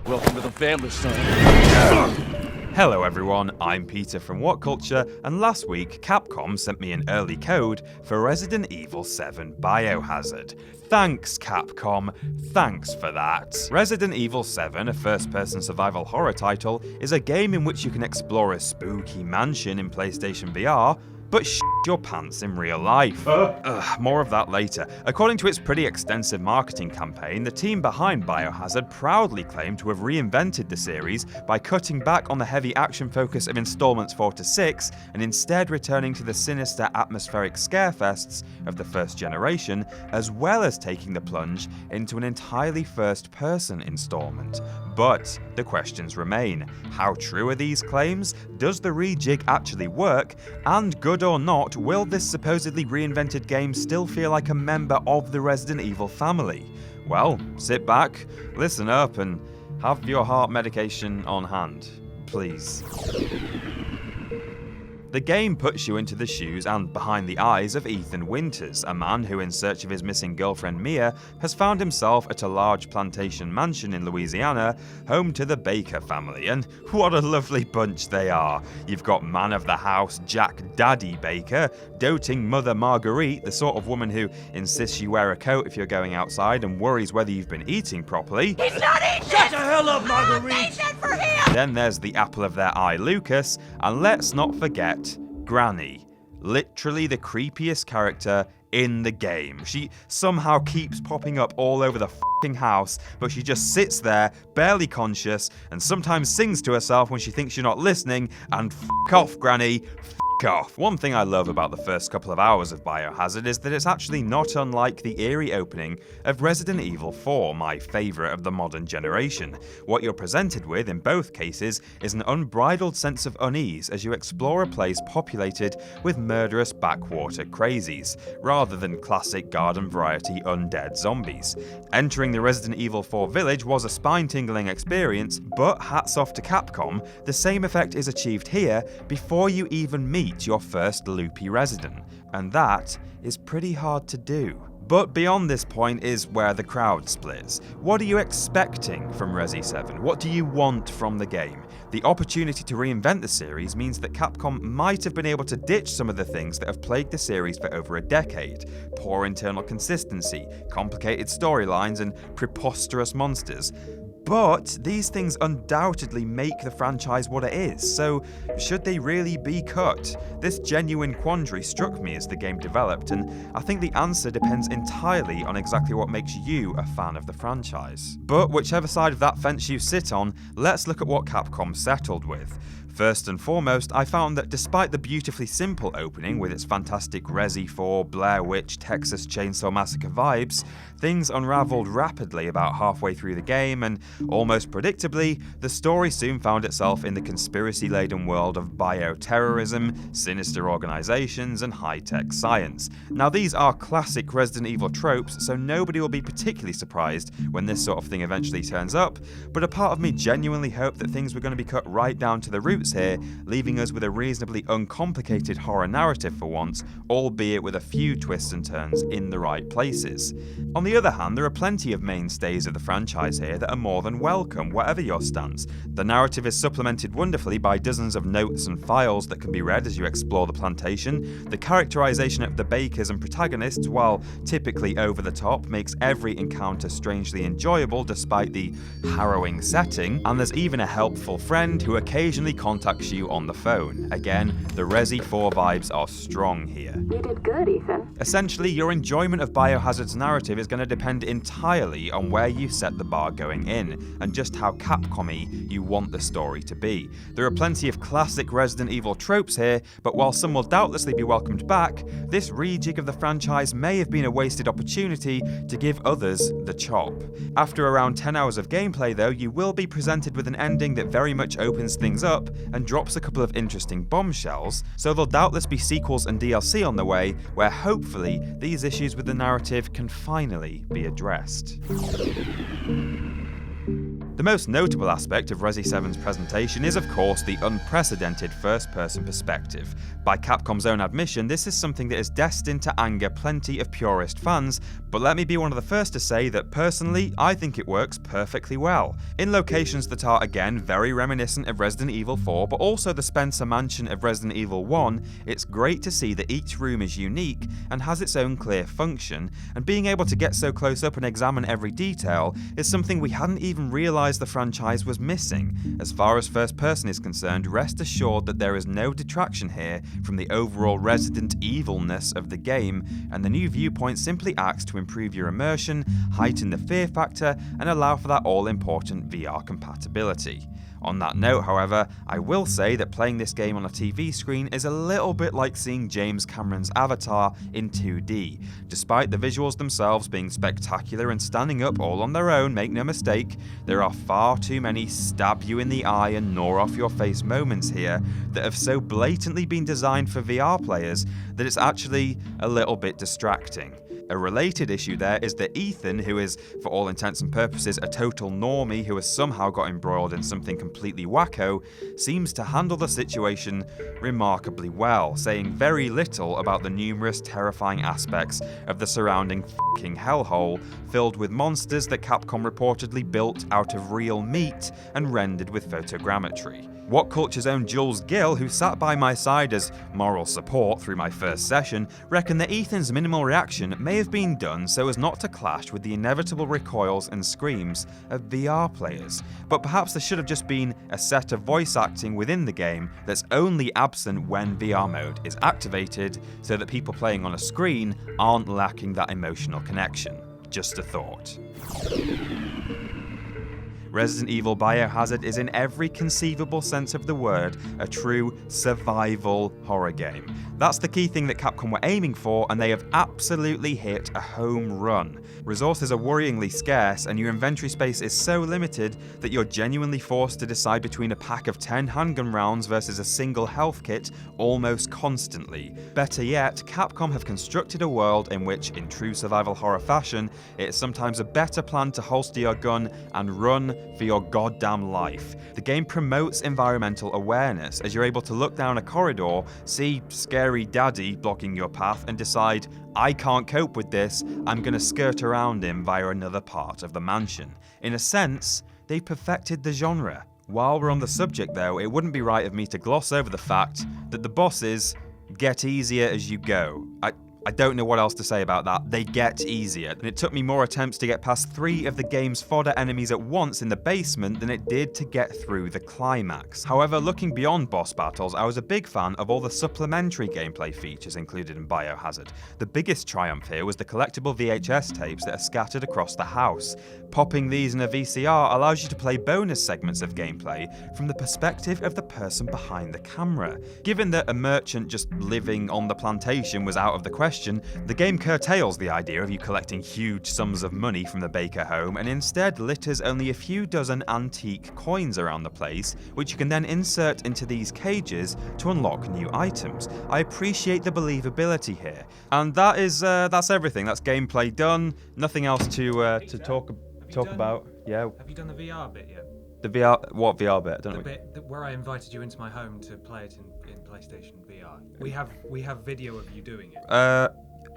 Welcome to the family, son. Hello everyone, I'm Peter from What Culture, and last week Capcom sent me an early code for Resident Evil 7 Biohazard. Thanks Capcom, thanks for that. Resident Evil 7, a first-person survival horror title, is a game in which you can explore a spooky mansion in PlayStation VR, but your pants in real life. More of that later. According to its pretty extensive marketing campaign, the team behind Biohazard proudly claimed to have reinvented the series by cutting back on the heavy action focus of installments 4 to 6 and instead returning to the sinister atmospheric scarefests of the first generation, as well as taking the plunge into an entirely first-person installment. But the questions remain. How true are these claims? Does the rejig actually work? And good or not, will this supposedly reinvented game still feel like a member of the Resident Evil family? Well, sit back, listen up, and have your heart medication on hand, please. The game puts you into the shoes and behind the eyes of Ethan Winters, a man who, in search of his missing girlfriend Mia, has found himself at a large plantation mansion in Louisiana, home to the Baker family, and what a lovely bunch they are. You've got man of the house Jack Daddy Baker, doting mother Marguerite, the sort of woman who insists you wear a coat if you're going outside and worries whether you've been eating properly. He's not eating! Shut the hell up, Marguerite! For him! Then there's the apple of their eye Lucas, and let's not forget Granny, literally the creepiest character in the game. She somehow keeps popping up all over the f***ing house, but she just sits there, barely conscious, and sometimes sings to herself when she thinks you're not listening, and f*** off, Granny, f*** off. One thing I love about the first couple of hours of Biohazard is that it's actually not unlike the eerie opening of Resident Evil 4, my favourite of the modern generation. What you're presented with in both cases is an unbridled sense of unease as you explore a place populated with murderous backwater crazies, rather than classic garden variety undead zombies. Entering the Resident Evil 4 village was a spine-tingling experience, but hats off to Capcom, the same effect is achieved here before you even meet your first loopy resident, and that is pretty hard to do. But beyond this point is where the crowd splits. What are you expecting from Resi 7? What do you want from the game? The opportunity to reinvent the series means that Capcom might have been able to ditch some of the things that have plagued the series for over a decade. Poor internal consistency, complicated storylines, and preposterous monsters. But these things undoubtedly make the franchise what it is, so should they really be cut? This genuine quandary struck me as the game developed, and I think the answer depends entirely on exactly what makes you a fan of the franchise. But whichever side of that fence you sit on, let's look at what Capcom settled with. First and foremost, I found that despite the beautifully simple opening with its fantastic Resi 4, Blair Witch, Texas Chainsaw Massacre vibes, things unraveled rapidly about halfway through the game, and almost predictably, the story soon found itself in the conspiracy-laden world of bioterrorism, sinister organizations, and high-tech science. Now these are classic Resident Evil tropes, so nobody will be particularly surprised when this sort of thing eventually turns up, but a part of me genuinely hoped that things were going to be cut right down to the roots here, leaving us with a reasonably uncomplicated horror narrative for once, albeit with a few twists and turns in the right places. On the other hand, there are plenty of mainstays of the franchise here that are more than welcome, whatever your stance. The narrative is supplemented wonderfully by dozens of notes and files that can be read as you explore the plantation. The characterization of the Bakers and protagonists, while typically over the top, makes every encounter strangely enjoyable despite the harrowing setting, and there's even a helpful friend who occasionally contacts you on the phone. Again, the Resi 4 vibes are strong here. You did good, Ethan. Essentially, your enjoyment of Biohazard's narrative is going to depend entirely on where you set the bar going in, and just how Capcom-y you want the story to be. There are plenty of classic Resident Evil tropes here, but while some will doubtlessly be welcomed back, this rejig of the franchise may have been a wasted opportunity to give others the chop. After around 10 hours of gameplay though, you will be presented with an ending that very much opens things up and drops a couple of interesting bombshells, so there'll doubtless be sequels and DLC on the way, where hopefully these issues with the narrative can finally be addressed. The most notable aspect of Resi 7's presentation is of course the unprecedented first-person perspective. By Capcom's own admission, this is something that is destined to anger plenty of purist fans, but let me be one of the first to say that personally, I think it works perfectly well. In locations that are again very reminiscent of Resident Evil 4, but also the Spencer Mansion of Resident Evil 1, it's great to see that each room is unique and has its own clear function, and being able to get so close up and examine every detail is something we hadn't even realised the franchise was missing. As far as first person is concerned, rest assured that there is no detraction here from the overall Resident Evil-ness of the game, and the new viewpoint simply acts to improve your immersion, heighten the fear factor, and allow for that all-important VR compatibility. On that note, however, I will say that playing this game on a TV screen is a little bit like seeing James Cameron's Avatar in 2D. Despite the visuals themselves being spectacular and standing up all on their own, make no mistake, there are far too many stab you in the eye and gnaw off your face moments here that have so blatantly been designed for VR players that it's actually a little bit distracting. A related issue there is that Ethan, who is, for all intents and purposes, a total normie who has somehow got embroiled in something completely wacko, seems to handle the situation remarkably well, saying very little about the numerous terrifying aspects of the surrounding f***ing hellhole, filled with monsters that Capcom reportedly built out of real meat and rendered with photogrammetry. What Culture's own Jules Gill, who sat by my side as moral support through my first session, reckoned that Ethan's minimal reaction may have been done so as not to clash with the inevitable recoils and screams of VR players. But perhaps there should have just been a set of voice acting within the game that's only absent when VR mode is activated, so that people playing on a screen aren't lacking that emotional connection. Just a thought. Resident Evil Biohazard is in every conceivable sense of the word a true survival horror game. That's the key thing that Capcom were aiming for, and they have absolutely hit a home run. Resources are worryingly scarce, and your inventory space is so limited that you're genuinely forced to decide between a pack of 10 handgun rounds versus a single health kit almost constantly. Better yet, Capcom have constructed a world in which, in true survival horror fashion, it's sometimes a better plan to holster your gun and run for your goddamn life. The game promotes environmental awareness, as you're able to look down a corridor, see scary daddy blocking your path, and decide, I can't cope with this, I'm gonna skirt around him via another part of the mansion. In a sense, they perfected the genre. While we're on the subject though, it wouldn't be right of me to gloss over the fact that the bosses get easier as you go. I don't know what else to say about that. They get easier, and it took me more attempts to get past 3 of the game's fodder enemies at once in the basement than it did to get through the climax. However, looking beyond boss battles, I was a big fan of all the supplementary gameplay features included in Biohazard. The biggest triumph here was the collectible VHS tapes that are scattered across the house. Popping these in a VCR allows you to play bonus segments of gameplay from the perspective of the person behind the camera. Given that a merchant just living on the plantation was out of the question, the game curtails the idea of you collecting huge sums of money from the Baker home, and instead litters only a few dozen antique coins around the place, which you can then insert into these cages to unlock new items. I appreciate the believability here. And that's everything. That's gameplay done. Nothing else to talk about. Yeah. Have you done the VR bit yet? The VR, what VR bit? The bit where I invited you into my home to play it in PlayStation VR. We have video of you doing it.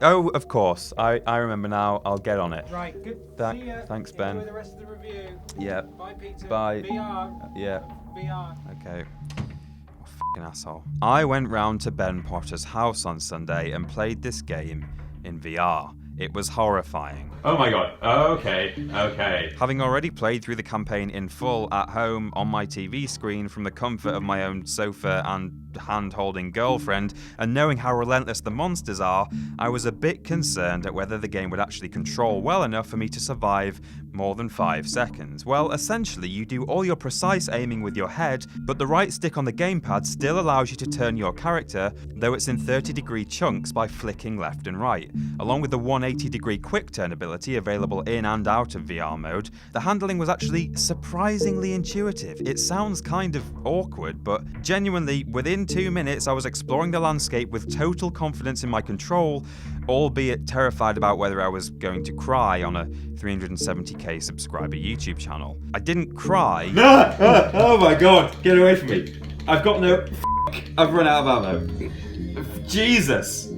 Oh, of course. I remember now. I'll get on it. Right, good. See ya. Thanks, Ben. Enjoy the rest of the review. Yeah. Bye, Peter. Bye. VR. Yeah. VR. Okay. Oh, fucking asshole. I went round to Ben Potter's house on Sunday and played this game in VR. It was horrifying. Oh my god. Okay. Having already played through the campaign in full at home on my TV screen from the comfort of my own sofa and hand-holding girlfriend, and knowing how relentless the monsters are, I was a bit concerned at whether the game would actually control well enough for me to survive more than 5 seconds. Well, essentially, you do all your precise aiming with your head, but the right stick on the gamepad still allows you to turn your character, though it's in 30-degree chunks by flicking left and right. Along with the 180-degree quick turn ability available in and out of VR mode, the handling was actually surprisingly intuitive. It sounds kind of awkward, but genuinely, within 2 minutes I was exploring the landscape with total confidence in my control, albeit terrified about whether I was going to cry on a 370k subscriber YouTube channel. I didn't cry. Oh my god, get away from me. I've got no... I've run out of ammo. Jesus.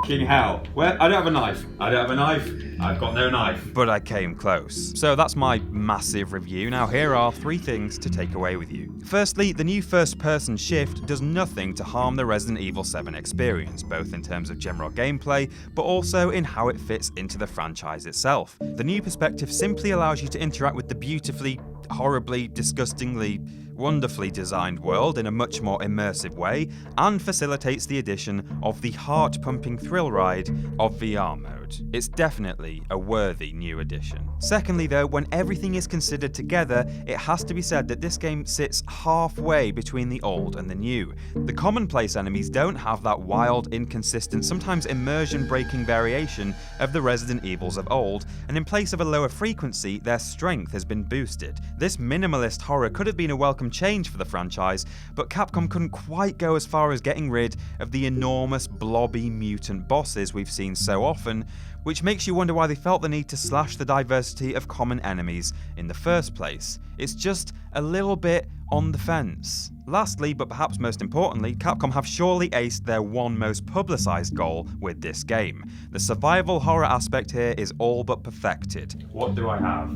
Fucking hell. Where? I don't have a knife. I don't have a knife. I've got no knife. But I came close. So that's my massive review. Now here are 3 things to take away with you. Firstly, the new first-person shift does nothing to harm the Resident Evil 7 experience, both in terms of general gameplay, but also in how it fits into the franchise itself. The new perspective simply allows you to interact with the beautifully, horribly, disgustingly, wonderfully designed world in a much more immersive way, and facilitates the addition of the heart-pumping thrill ride of VR mode. It's definitely a worthy new addition. Secondly though, when everything is considered together, it has to be said that this game sits halfway between the old and the new. The commonplace enemies don't have that wild, inconsistent, sometimes immersion-breaking variation of the Resident Evils of old, and in place of a lower frequency, their strength has been boosted. This minimalist horror could have been a welcome change for the franchise, but Capcom couldn't quite go as far as getting rid of the enormous blobby mutant bosses we've seen so often, which makes you wonder why they felt the need to slash the diversity of common enemies in the first place. It's just a little bit on the fence. Lastly, but perhaps most importantly, Capcom have surely aced their one most publicised goal with this game. The survival horror aspect here is all but perfected. What do I have?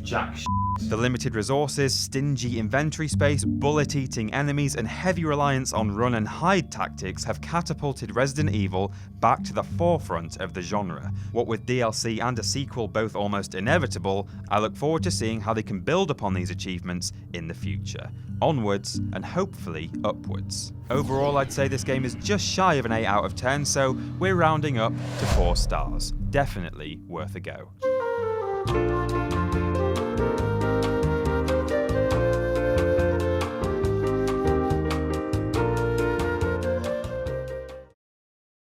Jack shit. The limited resources, stingy inventory space, bullet-eating enemies, and heavy reliance on run and hide tactics have catapulted Resident Evil back to the forefront of the genre. What with DLC and a sequel both almost inevitable, I look forward to seeing how they can build upon these achievements in the future. Onwards and hopefully upwards. Overall, I'd say this game is just shy of an 8 out of 10, so we're rounding up to 4 stars. Definitely worth a go.